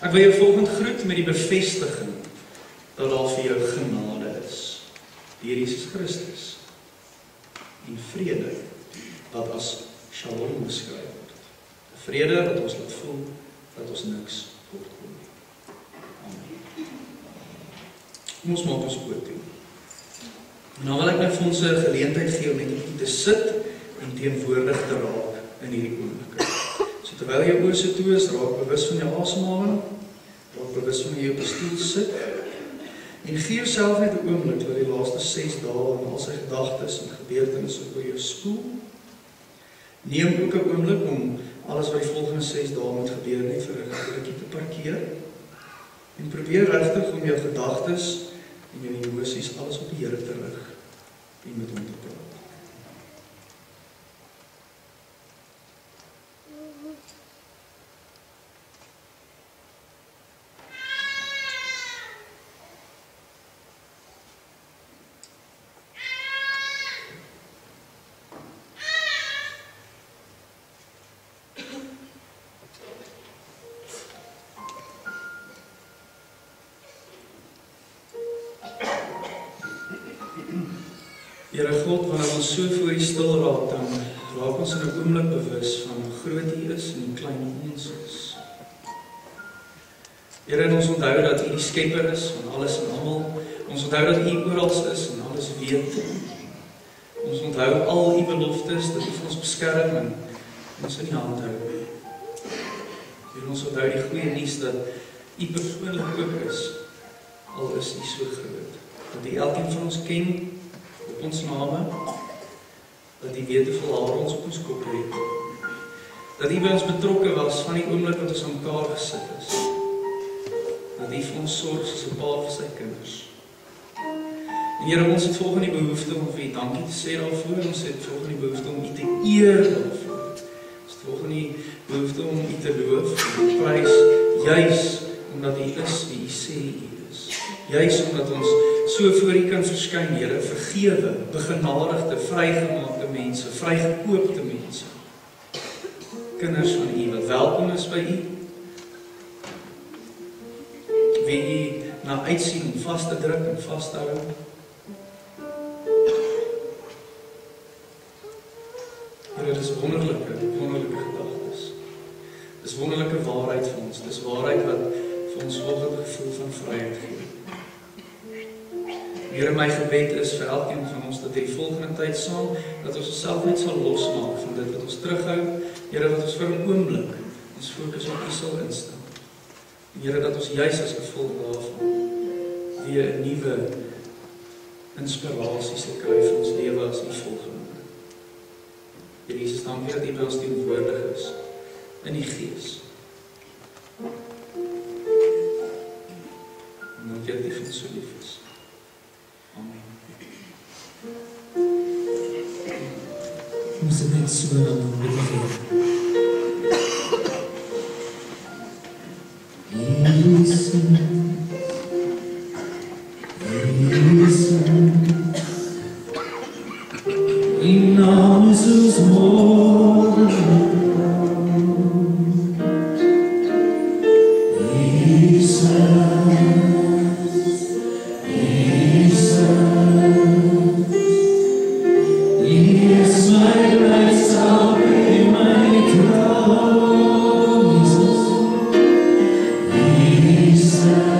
Ek wil jou volgende groet met die bevestiging dat daar vir jou genade is deur Jesus Christus en vrede wat as Shalom beskryf word. 'n Vrede wat ons laat voel dat ons niks voortkom nie. Amen. Kom ons maak ons oop toe. En dan wil ek net vir ons 'n geleentheid gee om net hier te sit en teenwoordig te raak in hierdie oomblikke. So terwyl jy oor so toe is, raak bewus van jou asemhaling, raak bewus van hoe jy op 'n stoel sit, en gee jouself net 'n oomblik wat die laaste 6 dae en al sy gedagtes en gebeurtenisse oor jou spoel. Neem ook 'n oomblik om alles wat die volgende 6 dae moet gebeur net vir 'n rukkie te parkeer. En probeer regtig om jou gedagtes en jou emosies alles op die Here te rig en met hom te praat. Here God, wanneer ons so voor U stil raak, dan raak ons in 'n oomblik bewus van hoe groot U is en hoe klein ons is. Here, en ons onthou dat U die skepper is van alles en almal. Ons onthou dat U oral is en alles weet. Ons onthou al U beloftes, dat U vir ons beskerm en ons in die hand hou. Here, ons onthou die goeie nuus dat U persoonlik ook is, al is U so groot. Dat U elkeen van ons ken, op ons name, dat U weet hoeveel hare ons op ons kop het, dat U by ons betrokke was van die oomblik wat ons aan mekaar gesit is, dat U vir ons sorg soos 'n pa vir sy kinders. En Here, ons het volgens die behoefte om vir U dankie te sê daarvoor, ons het volgens die behoefte om U te eer daarvoor, ons het volgens die behoefte om U te loof en prys, juis omdat U is wie U sê U is, juis omdat ons so voor U kan verskyn, Here, vergewe, begenadigde, vrygemaakte mense, vrygekoopte mense, kinders van U, wat welkom is by U, wie U na uitsien om vas te druk en vas te hou. Here, dis wonderlike gedagtes, dis wonderlike waarheid vir ons, dis waarheid wat vir ons volgende gevoel van vryheid gee. Here, my gebed is vir elkeen van ons dat die volgende tyd saam, dat ons osself net sal losmaak van dit wat ons terughou, Here, dat ons vir 'n oomblik ons fokus op U sal instel. En Here, dat ons juis as gevolg daarvan weer 'n nuwe inspirasie sal kry vir ons lewe as U volgelinge. Here Jesus, dankie dat U by ons teenwoordig is in die Gees. En dankie dat U vir ons so lief is. Amen. Ons het net so dan begin. In naam Jesus Jesus.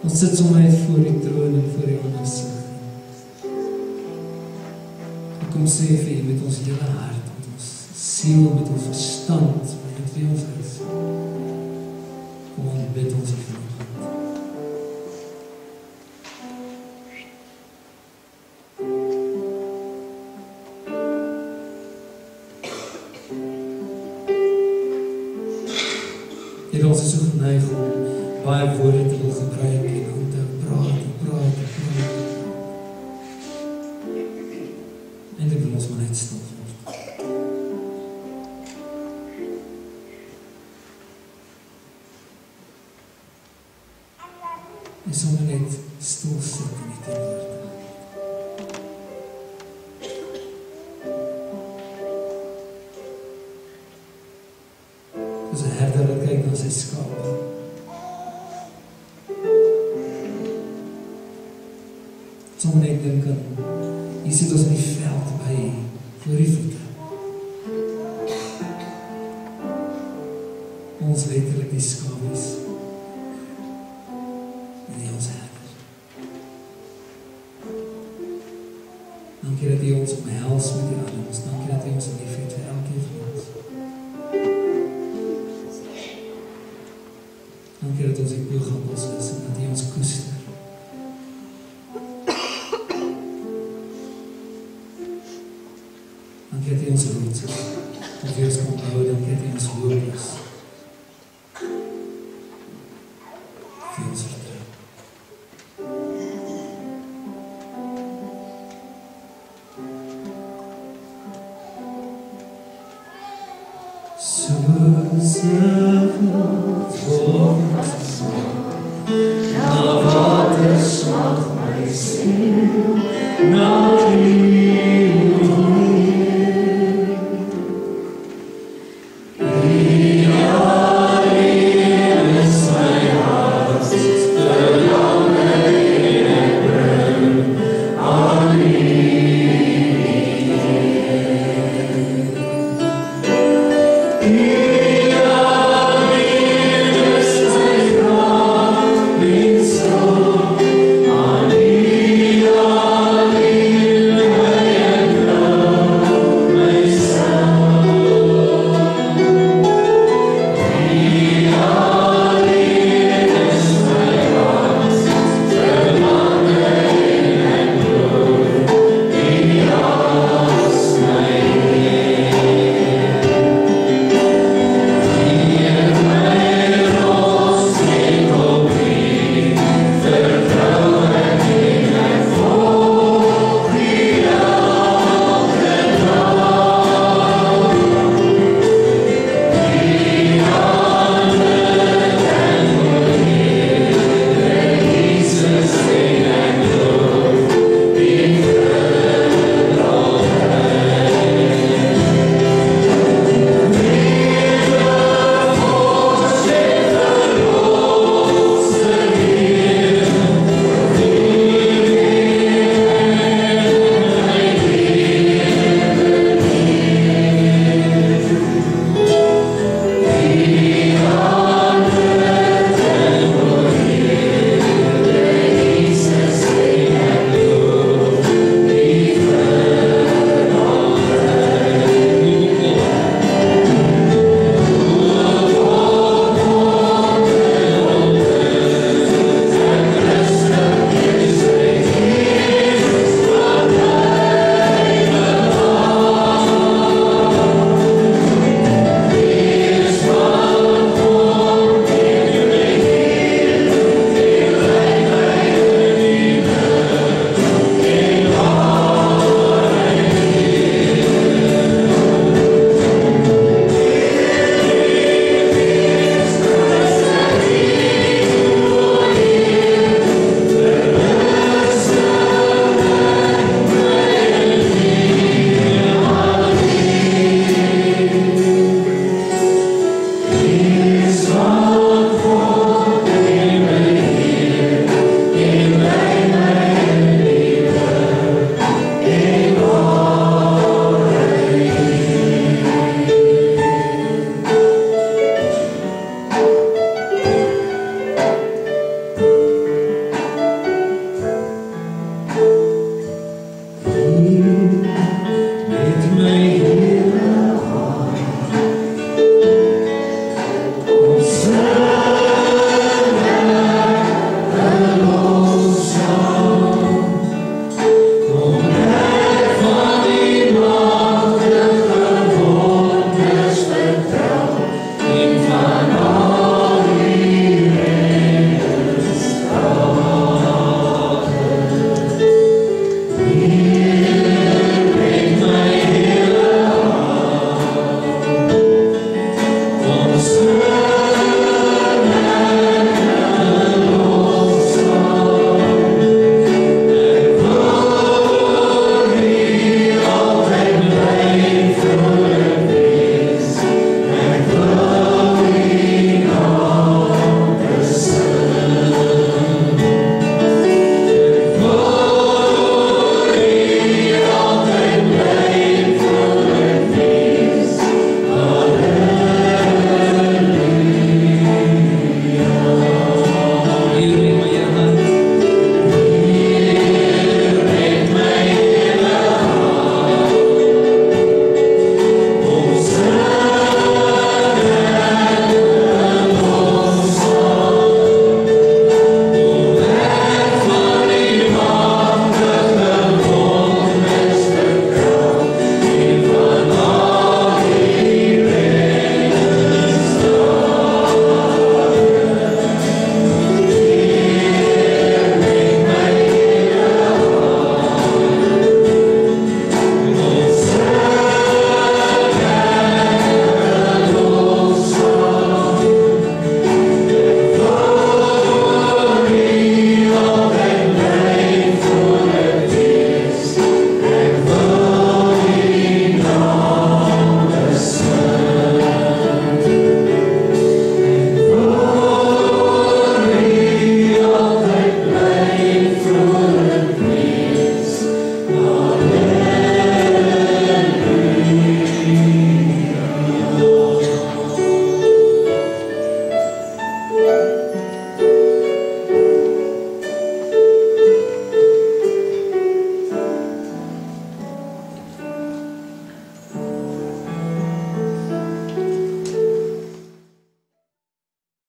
Ons sit sommer net voor die troon en voor die aangesig. Ek kom sê vir jy met ons hele hart, met ons siel, met ons verstand, met wie ons is. Kom ons bid ons vanoggend. Hier ons is so geneig om baie woorde te wil gebruik en om te praat. En ek wil ons maar net stil word. En sommer net stil sit in die teenwoordigheid. Soos 'n herder wat kyk na sy skape. Sommer net dink aan, hier sit ons in die veld by voor die voete. Ons letterlik die skapies. En die ons herder. Dankie dat U ons omhels met die arms. Dankie dat U ons lief het vir elkeen van ons. Dankie dat ons die ooghappels is en dat U ons koester. Dankie dat U ons roet. Dat U ons kan hou. Dankie dat U ons hoop is. Dat U ons vertrou. Soos 'n vloed voor na water smag my siel, na Amen.